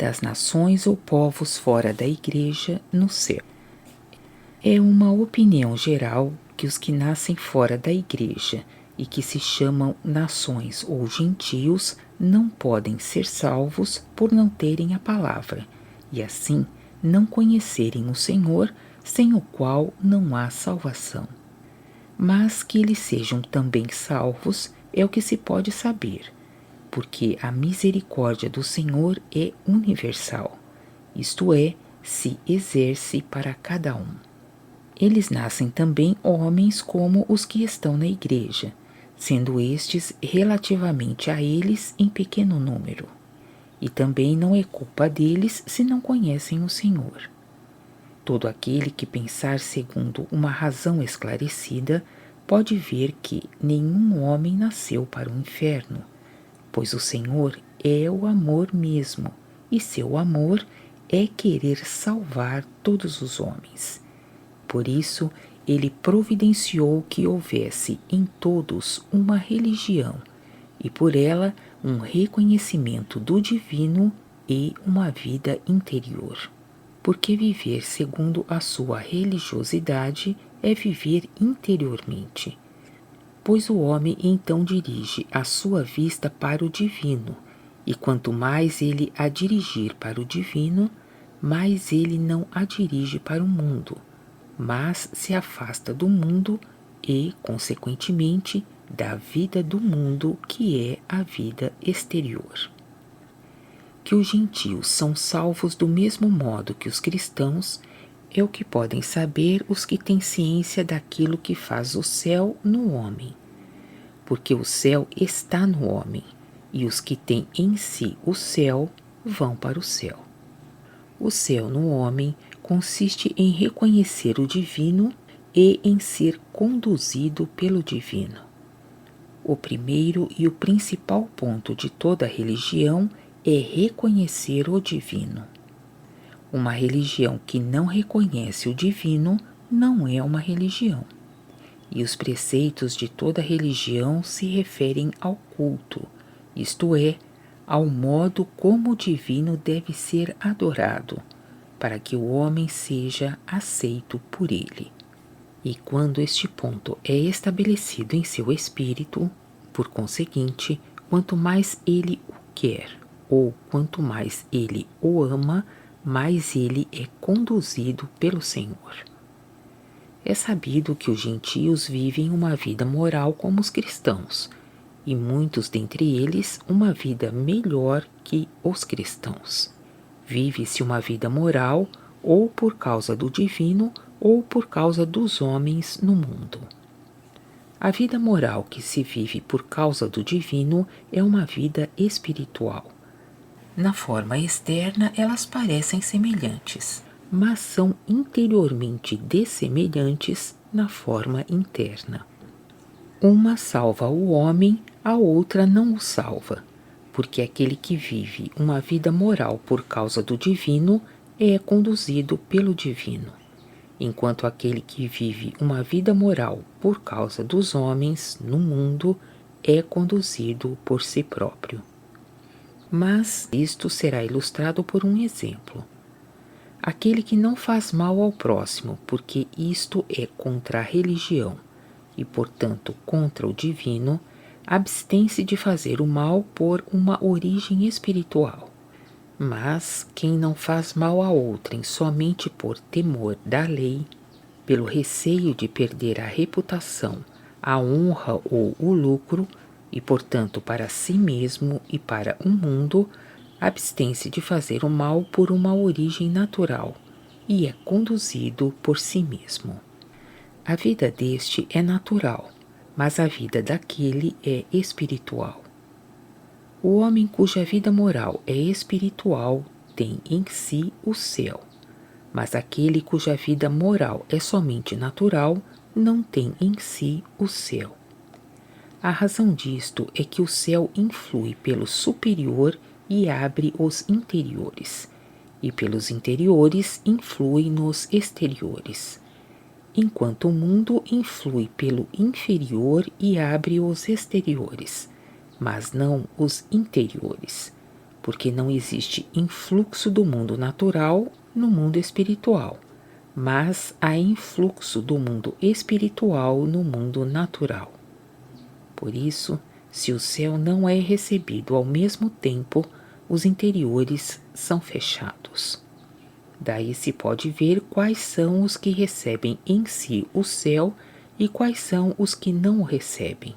das nações ou povos fora da Igreja no céu. É uma opinião geral que os que nascem fora da Igreja e que se chamam nações ou gentios não podem ser salvos por não terem a palavra, e assim não conhecerem o Senhor, sem o qual não há salvação. Mas que eles sejam também salvos é o que se pode saber, porque a misericórdia do Senhor é universal, isto é, se exerce para cada um. Eles nascem também homens como os que estão na Igreja, sendo estes relativamente a eles em pequeno número. E também não é culpa deles se não conhecem o Senhor. Todo aquele que pensar segundo uma razão esclarecida pode ver que nenhum homem nasceu para o inferno, pois o Senhor é o amor mesmo, e seu amor é querer salvar todos os homens. Por isso, ele providenciou que houvesse em todos uma religião, e por ela um reconhecimento do divino e uma vida interior. Porque viver segundo a sua religiosidade é viver interiormente, pois o homem então dirige a sua vista para o divino, e quanto mais ele a dirigir para o divino, mais ele não a dirige para o mundo, mas se afasta do mundo e, consequentemente, da vida do mundo, que é a vida exterior. Que os gentios são salvos do mesmo modo que os cristãos é o que podem saber os que têm ciência daquilo que faz o céu no homem, porque o céu está no homem, e os que têm em si o céu vão para o céu. O céu no homem consiste em reconhecer o divino e em ser conduzido pelo divino. O primeiro e o principal ponto de toda religião é reconhecer o divino. Uma religião que não reconhece o divino não é uma religião. E os preceitos de toda religião se referem ao culto, isto é, ao modo como o divino deve ser adorado, para que o homem seja aceito por ele. E quando este ponto é estabelecido em seu espírito, por conseguinte, quanto mais ele o quer, ou quanto mais ele o ama, mais ele é conduzido pelo Senhor. É sabido que os gentios vivem uma vida moral como os cristãos, e muitos dentre eles uma vida melhor que os cristãos. Vive-se uma vida moral ou por causa do divino ou por causa dos homens no mundo. A vida moral que se vive por causa do divino é uma vida espiritual. Na forma externa elas parecem semelhantes, mas são interiormente dessemelhantes na forma interna. Uma salva o homem, a outra não o salva, porque aquele que vive uma vida moral por causa do divino é conduzido pelo divino, enquanto aquele que vive uma vida moral por causa dos homens no mundo é conduzido por si próprio. Mas isto será ilustrado por um exemplo. Aquele que não faz mal ao próximo, porque isto é contra a religião e, portanto, contra o divino, abstém-se de fazer o mal por uma origem espiritual. Mas quem não faz mal a outrem somente por temor da lei, pelo receio de perder a reputação, a honra ou o lucro, e, portanto, para si mesmo e para o mundo, abstém-se de fazer o mal por uma origem natural e é conduzido por si mesmo. A vida deste é natural, mas a vida daquele é espiritual. O homem cuja vida moral é espiritual tem em si o céu, mas aquele cuja vida moral é somente natural não tem em si o céu. A razão disto é que o céu influi pelo superior e abre os interiores, e pelos interiores influi nos exteriores, enquanto o mundo influi pelo inferior e abre os exteriores, mas não os interiores, porque não existe influxo do mundo natural no mundo espiritual, mas há influxo do mundo espiritual no mundo natural. Por isso, se o céu não é recebido ao mesmo tempo, os interiores são fechados. Daí se pode ver quais são os que recebem em si o céu e quais são os que não o recebem.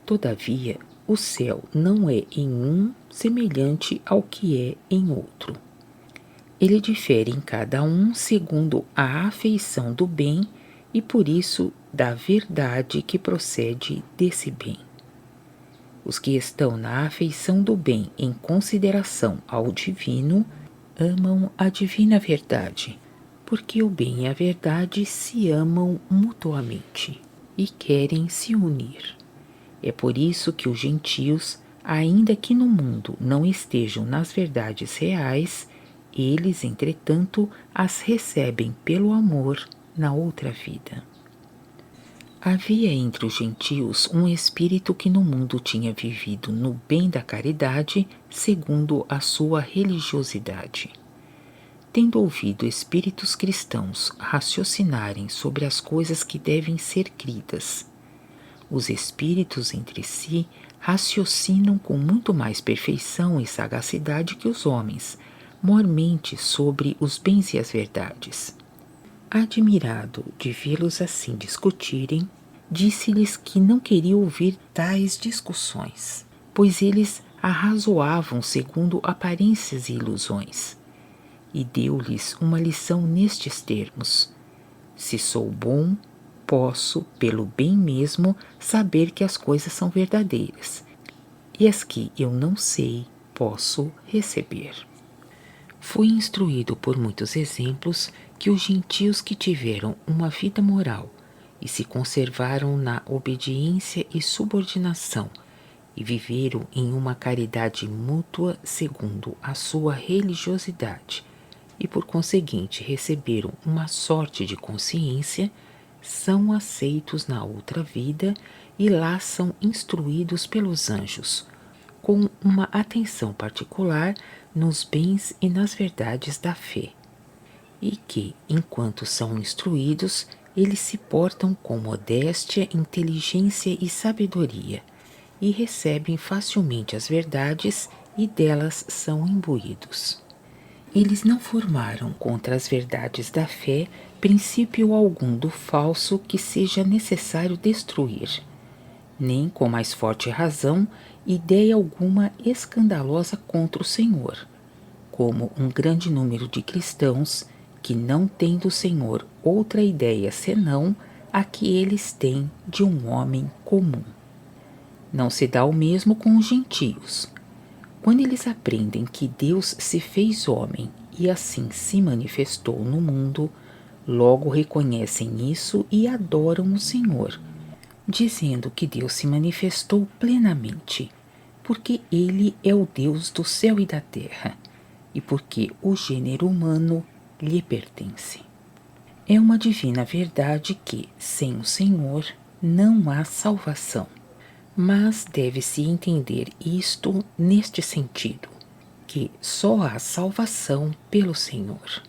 Todavia, o céu não é em um semelhante ao que é em outro. Ele difere em cada um segundo a afeição do bem e por isso da verdade que procede desse bem. Os que estão na afeição do bem em consideração ao divino amam a divina verdade, porque o bem e a verdade se amam mutuamente e querem se unir. É por isso que os gentios, ainda que no mundo não estejam nas verdades reais, eles, entretanto, as recebem pelo amor na outra vida. Havia entre os gentios um espírito que no mundo tinha vivido no bem da caridade, segundo a sua religiosidade. Tendo ouvido espíritos cristãos raciocinarem sobre as coisas que devem ser cridas, os espíritos entre si raciocinam com muito mais perfeição e sagacidade que os homens, mormente sobre os bens e as verdades. Admirado de vê-los assim discutirem, disse-lhes que não queria ouvir tais discussões, pois eles arrazoavam segundo aparências e ilusões. E deu-lhes uma lição nestes termos: se sou bom, posso, pelo bem mesmo, saber que as coisas são verdadeiras, e as que eu não sei, posso receber. Fui instruído por muitos exemplos que os gentios que tiveram uma vida moral e se conservaram na obediência e subordinação e viveram em uma caridade mútua segundo a sua religiosidade e por conseguinte receberam uma sorte de consciência, são aceitos na outra vida e lá são instruídos pelos anjos, com uma atenção particular nos bens e nas verdades da fé, e que, enquanto são instruídos, eles se portam com modéstia, inteligência e sabedoria, e recebem facilmente as verdades e delas são imbuídos. Eles não formaram contra as verdades da fé princípio algum do falso que seja necessário destruir, nem com mais forte razão ideia alguma escandalosa contra o Senhor, como um grande número de cristãos que não têm do Senhor outra ideia senão a que eles têm de um homem comum. Não se dá o mesmo com os gentios. Quando eles aprendem que Deus se fez homem e assim se manifestou no mundo, logo reconhecem isso e adoram o Senhor, dizendo que Deus se manifestou plenamente, porque Ele é o Deus do céu e da terra, e porque o gênero humano lhe pertence. É uma divina verdade que, sem o Senhor, não há salvação. Mas deve-se entender isto neste sentido, que só há salvação pelo Senhor.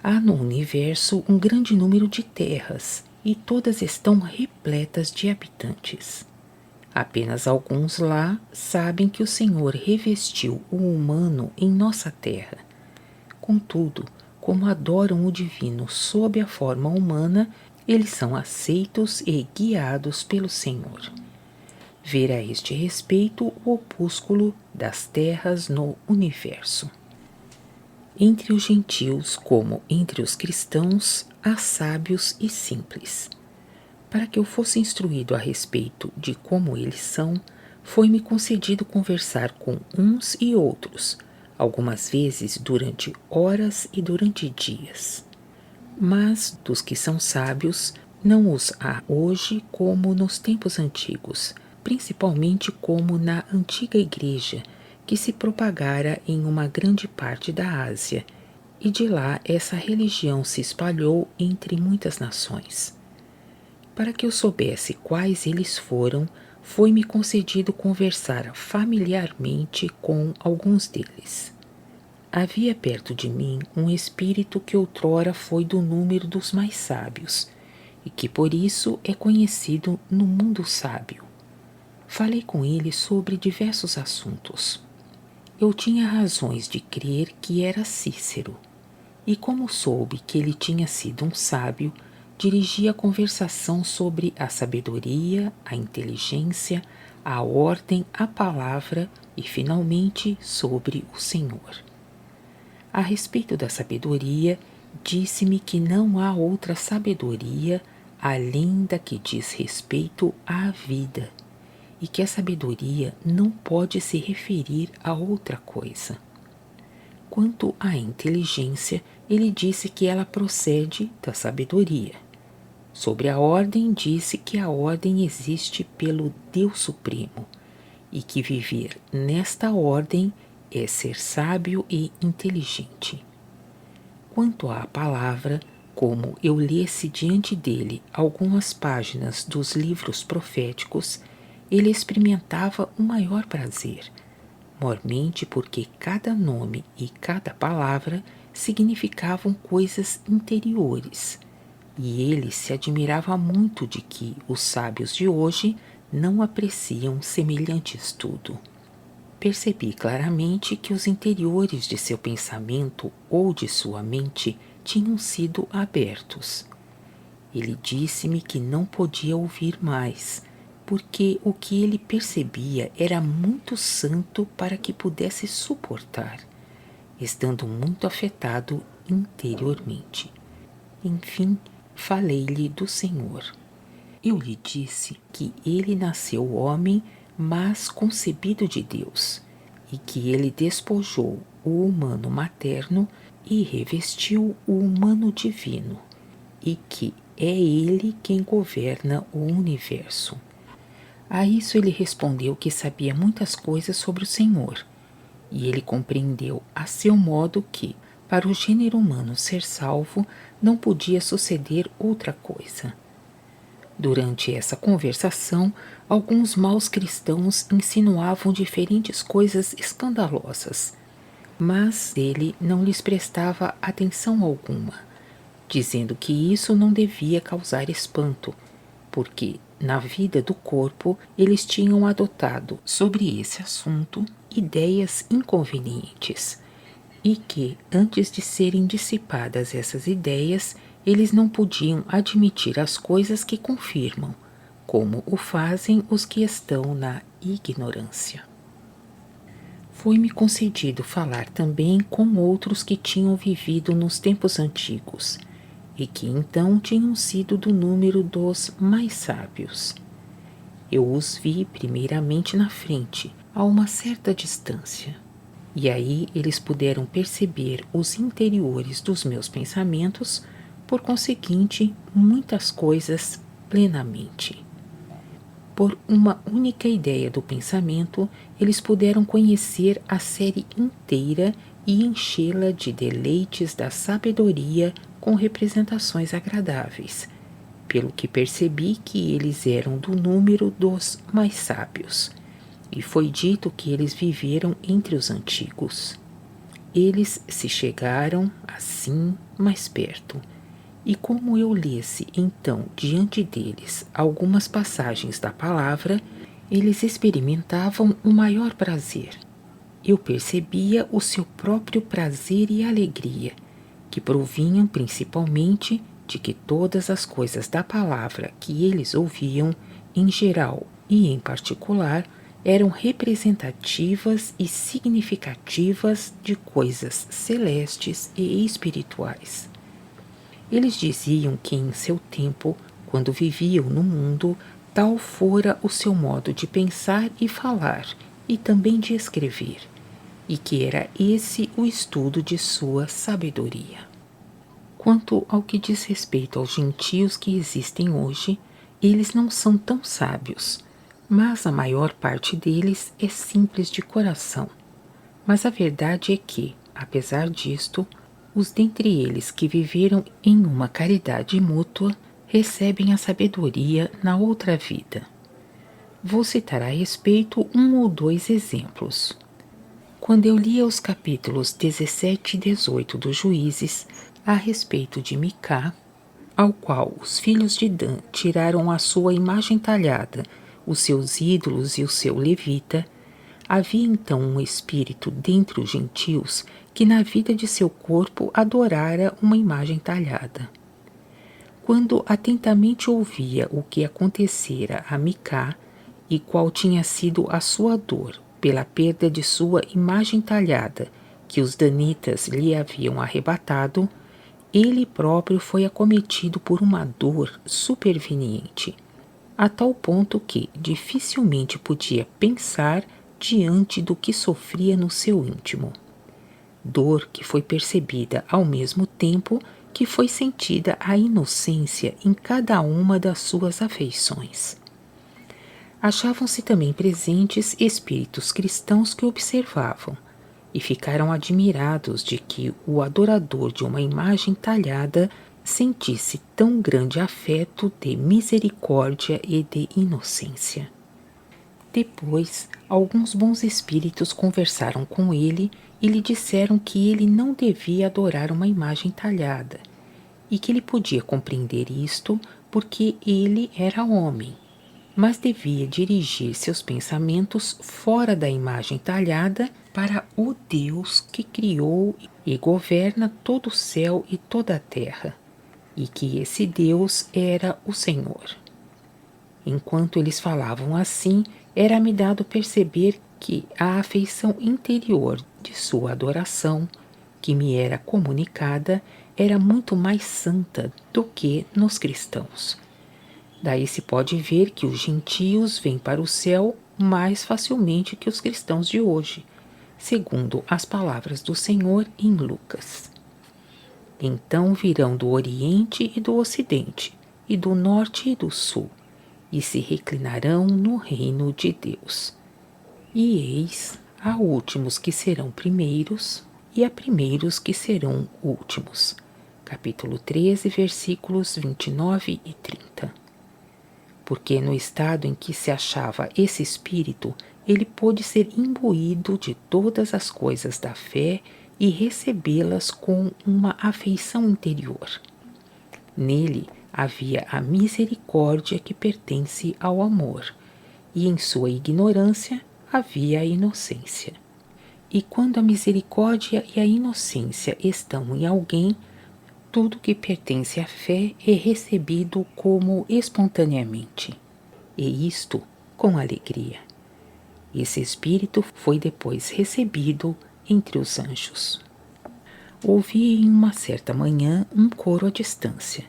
Há no universo um grande número de terras, e todas estão repletas de habitantes. Apenas alguns lá sabem que o Senhor revestiu o humano em nossa terra. Contudo, como adoram o divino sob a forma humana, eles são aceitos e guiados pelo Senhor. Ver a este respeito o opúsculo das terras no universo. Entre os gentios, como entre os cristãos, há sábios e simples. Para que eu fosse instruído a respeito de como eles são, foi-me concedido conversar com uns e outros, algumas vezes durante horas e durante dias. Mas dos que são sábios, não os há hoje como nos tempos antigos, principalmente como na antiga igreja, que se propagara em uma grande parte da Ásia, e de lá essa religião se espalhou entre muitas nações. Para que eu soubesse quais eles foram, foi-me concedido conversar familiarmente com alguns deles. Havia perto de mim um espírito que outrora foi do número dos mais sábios, e que por isso é conhecido no mundo sábio. Falei com ele sobre diversos assuntos. Eu tinha razões de crer que era Cícero, e como soube que ele tinha sido um sábio, dirigi a conversação sobre a sabedoria, a inteligência, a ordem, a palavra e, finalmente, sobre o Senhor. A respeito da sabedoria, disse-me que não há outra sabedoria além da que diz respeito à vida, e que a sabedoria não pode se referir a outra coisa. Quanto à inteligência, ele disse que ela procede da sabedoria. Sobre a ordem, disse que a ordem existe pelo Deus Supremo, e que viver nesta ordem é ser sábio e inteligente. Quanto à palavra, como eu lesse diante dele algumas páginas dos livros proféticos, ele experimentava um maior prazer, mormente porque cada nome e cada palavra significavam coisas interiores, e ele se admirava muito de que os sábios de hoje não apreciam semelhante estudo. Percebi claramente que os interiores de seu pensamento ou de sua mente tinham sido abertos. Ele disse-me que não podia ouvir mais, porque o que ele percebia era muito santo para que pudesse suportar, estando muito afetado interiormente. Enfim, falei-lhe do Senhor. Eu lhe disse que ele nasceu homem, mas concebido de Deus, e que ele despojou o humano materno e revestiu o humano divino, e que é ele quem governa o universo. A isso ele respondeu que sabia muitas coisas sobre o Senhor, e ele compreendeu a seu modo que, para o gênero humano ser salvo, não podia suceder outra coisa. Durante essa conversação, alguns maus cristãos insinuavam diferentes coisas escandalosas, mas ele não lhes prestava atenção alguma, dizendo que isso não devia causar espanto, porque, na vida do corpo, eles tinham adotado sobre esse assunto ideias inconvenientes, e que, antes de serem dissipadas essas ideias, eles não podiam admitir as coisas que confirmam, como o fazem os que estão na ignorância. Foi-me concedido falar também com outros que tinham vivido nos tempos antigos, e que então tinham sido do número dos mais sábios. Eu os vi primeiramente na frente, a uma certa distância, e aí eles puderam perceber os interiores dos meus pensamentos, por conseguinte, muitas coisas plenamente. Por uma única ideia do pensamento, eles puderam conhecer a série inteira e enchê-la de deleites da sabedoria com representações agradáveis, pelo que percebi que eles eram do número dos mais sábios, e foi dito que eles viveram entre os antigos. Eles se chegaram, assim, mais perto, e como eu lesse então diante deles algumas passagens da palavra, eles experimentavam o maior prazer. Eu percebia o seu próprio prazer e alegria, que provinham principalmente de que todas as coisas da palavra que eles ouviam, em geral e em particular, eram representativas e significativas de coisas celestes e espirituais. Eles diziam que em seu tempo, quando viviam no mundo, tal fora o seu modo de pensar e falar, e também de escrever, e que era esse o estudo de sua sabedoria. Quanto ao que diz respeito aos gentios que existem hoje, eles não são tão sábios, mas a maior parte deles é simples de coração. Mas a verdade é que, apesar disto, os dentre eles que viveram em uma caridade mútua recebem a sabedoria na outra vida. Vou citar a respeito um ou dois exemplos. Quando eu lia os capítulos 17 e 18 dos Juízes a respeito de Micá, ao qual os filhos de Dan tiraram a sua imagem talhada, os seus ídolos e o seu levita, havia então um espírito dentre os gentios que na vida de seu corpo adorara uma imagem talhada. Quando atentamente ouvia o que acontecera a Micá e qual tinha sido a sua dor pela perda de sua imagem talhada que os danitas lhe haviam arrebatado, ele próprio foi acometido por uma dor superveniente, a tal ponto que dificilmente podia pensar diante do que sofria no seu íntimo. Dor que foi percebida ao mesmo tempo que foi sentida a inocência em cada uma das suas afeições. Achavam-se também presentes espíritos cristãos que observavam, e ficaram admirados de que o adorador de uma imagem talhada sentisse tão grande afeto de misericórdia e de inocência. Depois, alguns bons espíritos conversaram com ele e lhe disseram que ele não devia adorar uma imagem talhada, e que ele podia compreender isto porque ele era homem, mas devia dirigir seus pensamentos fora da imagem talhada para o Deus que criou e governa todo o céu e toda a terra, e que esse Deus era o Senhor. Enquanto eles falavam assim, era-me dado perceber que a afeição interior de sua adoração, que me era comunicada, era muito mais santa do que nos cristãos. Daí se pode ver que os gentios vêm para o céu mais facilmente que os cristãos de hoje, segundo as palavras do Senhor em Lucas. Então virão do Oriente e do Ocidente, e do Norte e do Sul, e se reclinarão no reino de Deus. E eis, há últimos que serão primeiros, e há primeiros que serão últimos. Capítulo 13, versículos 29 e 30. Porque no estado em que se achava esse espírito, ele pôde ser imbuído de todas as coisas da fé e recebê-las com uma afeição interior. Nele havia a misericórdia que pertence ao amor, e em sua ignorância havia a inocência. E quando a misericórdia e a inocência estão em alguém, tudo que pertence à fé é recebido como espontaneamente, e isto com alegria. Esse espírito foi depois recebido entre os anjos. Ouvi em uma certa manhã um coro à distância.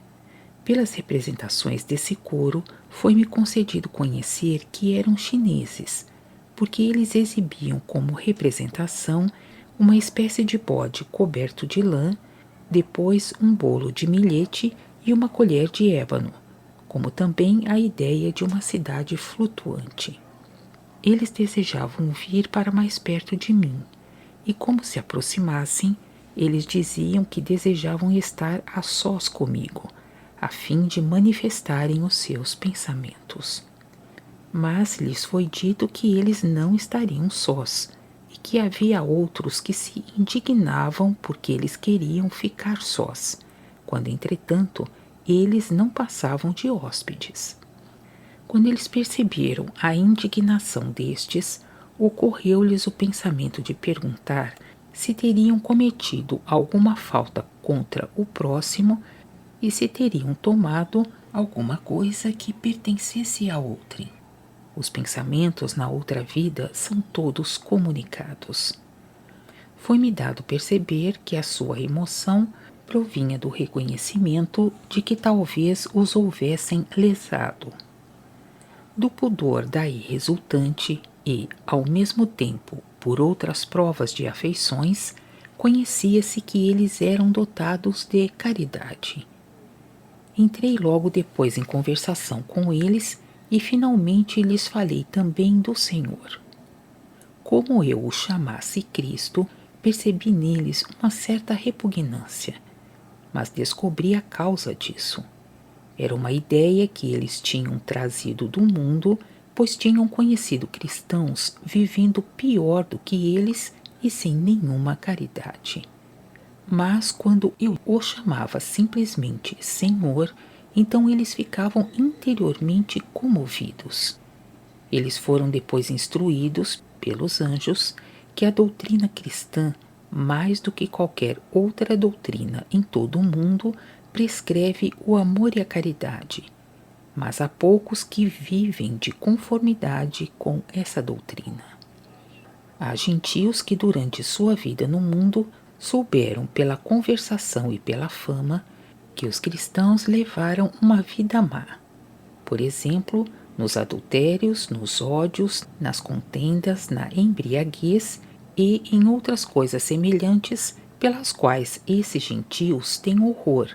Pelas representações desse coro, foi-me concedido conhecer que eram chineses, porque eles exibiam como representação uma espécie de bode coberto de lã, depois um bolo de milhete e uma colher de ébano, como também a ideia de uma cidade flutuante. Eles desejavam vir para mais perto de mim, e como se aproximassem, eles diziam que desejavam estar a sós comigo, a fim de manifestarem os seus pensamentos. Mas lhes foi dito que eles não estariam sós, e que havia outros que se indignavam porque eles queriam ficar sós, quando, entretanto, eles não passavam de hóspedes. Quando eles perceberam a indignação destes, ocorreu-lhes o pensamento de perguntar se teriam cometido alguma falta contra o próximo e se teriam tomado alguma coisa que pertencesse a outrem. Os pensamentos na outra vida são todos comunicados. Foi-me dado perceber que a sua emoção provinha do reconhecimento de que talvez os houvessem lesado. Do pudor daí resultante e, ao mesmo tempo, por outras provas de afeições, conhecia-se que eles eram dotados de caridade. Entrei logo depois em conversação com eles e finalmente lhes falei também do Senhor. Como eu o chamasse Cristo, percebi neles uma certa repugnância, mas descobri a causa disso. Era uma ideia que eles tinham trazido do mundo pois tinham conhecido cristãos vivendo pior do que eles e sem nenhuma caridade. Mas quando eu o chamava simplesmente Senhor, então eles ficavam interiormente comovidos. Eles foram depois instruídos pelos anjos que a doutrina cristã, mais do que qualquer outra doutrina em todo o mundo, prescreve o amor e a caridade. Mas há poucos que vivem de conformidade com essa doutrina. Há gentios que durante sua vida no mundo souberam pela conversação e pela fama que os cristãos levaram uma vida má. Por exemplo, nos adultérios, nos ódios, nas contendas, na embriaguez e em outras coisas semelhantes pelas quais esses gentios têm horror,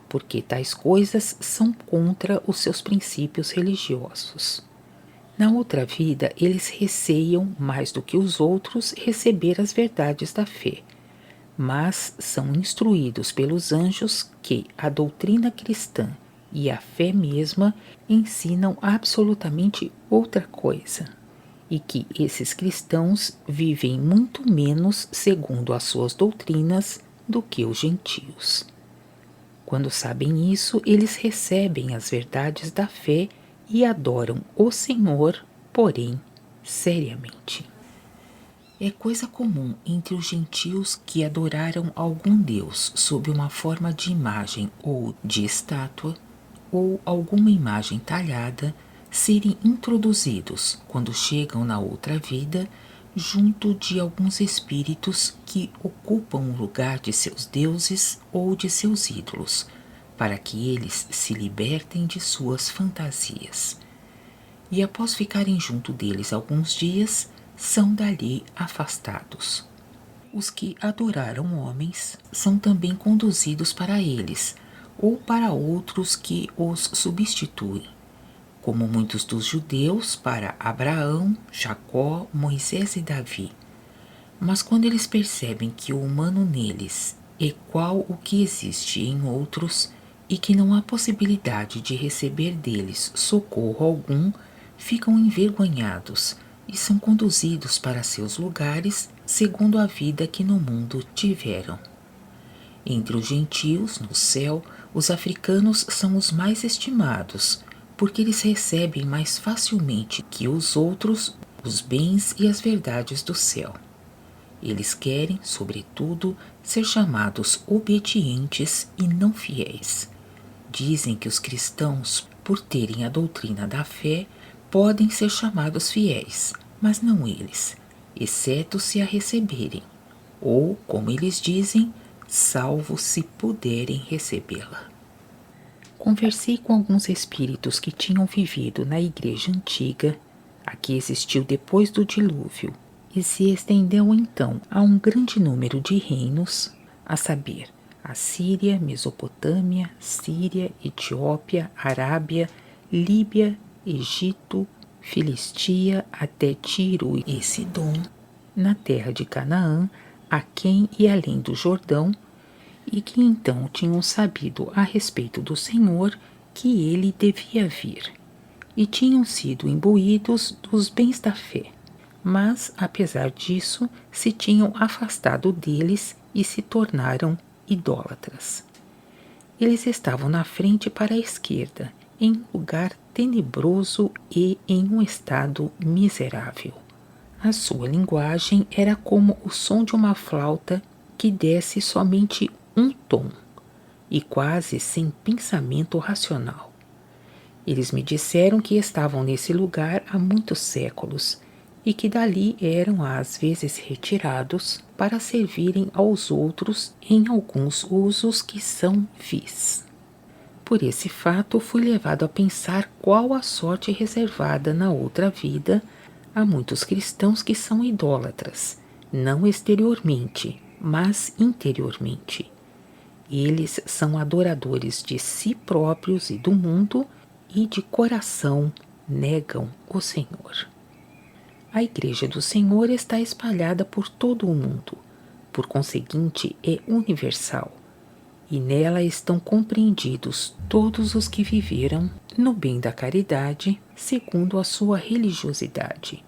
porque tais coisas são contra os seus princípios religiosos. Na outra vida, eles receiam, mais do que os outros, receber as verdades da fé, mas são instruídos pelos anjos que a doutrina cristã e a fé mesma ensinam absolutamente outra coisa, e que esses cristãos vivem muito menos segundo as suas doutrinas do que os gentios. Quando sabem isso, eles recebem as verdades da fé e adoram o Senhor, porém, seriamente. É coisa comum entre os gentios que adoraram algum deus sob uma forma de imagem ou de estátua, ou alguma imagem talhada, serem introduzidos, quando chegam na outra vida, junto de alguns espíritos que ocupam o lugar de seus deuses ou de seus ídolos, para que eles se libertem de suas fantasias. E após ficarem junto deles alguns dias, são dali afastados. Os que adoraram homens são também conduzidos para eles, ou para outros que os substituem, como muitos dos judeus para Abraão, Jacó, Moisés e Davi. Mas quando eles percebem que o humano neles é qual o que existe em outros e que não há possibilidade de receber deles socorro algum, ficam envergonhados e são conduzidos para seus lugares segundo a vida que no mundo tiveram. Entre os gentios, no céu, os africanos são os mais estimados, porque eles recebem mais facilmente que os outros os bens e as verdades do céu. Eles querem, sobretudo, ser chamados obedientes e não fiéis. Dizem que os cristãos, por terem a doutrina da fé, podem ser chamados fiéis, mas não eles, exceto se a receberem, ou, como eles dizem, salvo se puderem recebê-la. Conversei com alguns espíritos que tinham vivido na igreja antiga, a que existiu depois do dilúvio, e se estendeu então a um grande número de reinos, a saber, a Síria, Mesopotâmia, Síria, Etiópia, Arábia, Líbia, Egito, Filistia, até Tiro e Sidom, na terra de Canaã, aquém e além do Jordão, e que então tinham sabido a respeito do Senhor que ele devia vir, e tinham sido imbuídos dos bens da fé, mas, apesar disso, se tinham afastado deles e se tornaram idólatras. Eles estavam na frente para a esquerda, em lugar tenebroso e em um estado miserável. A sua linguagem era como o som de uma flauta que desce somente um tom, e quase sem pensamento racional. Eles me disseram que estavam nesse lugar há muitos séculos e que dali eram às vezes retirados para servirem aos outros em alguns usos que são vis. Por esse fato fui levado a pensar qual a sorte reservada na outra vida a muitos cristãos que são idólatras, não exteriormente, mas interiormente. Eles são adoradores de si próprios e do mundo e de coração negam o Senhor. A Igreja do Senhor está espalhada por todo o mundo, por conseguinte é universal, e nela estão compreendidos todos os que viveram no bem da caridade, segundo a sua religiosidade.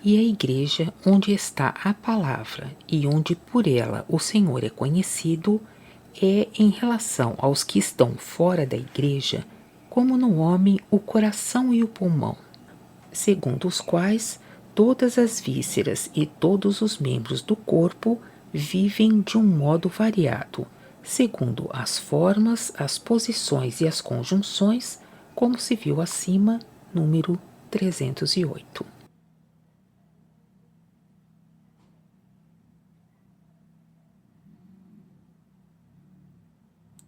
E a igreja, onde está a palavra e onde por ela o Senhor é conhecido, é, em relação aos que estão fora da igreja, como no homem o coração e o pulmão, segundo os quais todas as vísceras e todos os membros do corpo vivem de um modo variado, segundo as formas, as posições e as conjunções, como se viu acima, número 308.